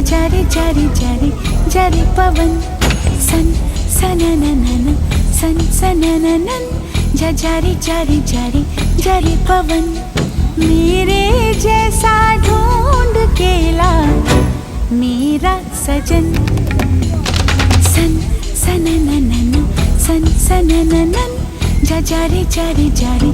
जारी जारी जारी जारी पवन सन सनननन सन सनननन जारी जारी जारी जारी पवन मेरे जैसा ढूंढ के ला मेरा सजन सन सनननन सन सनननन जारी जारी जारी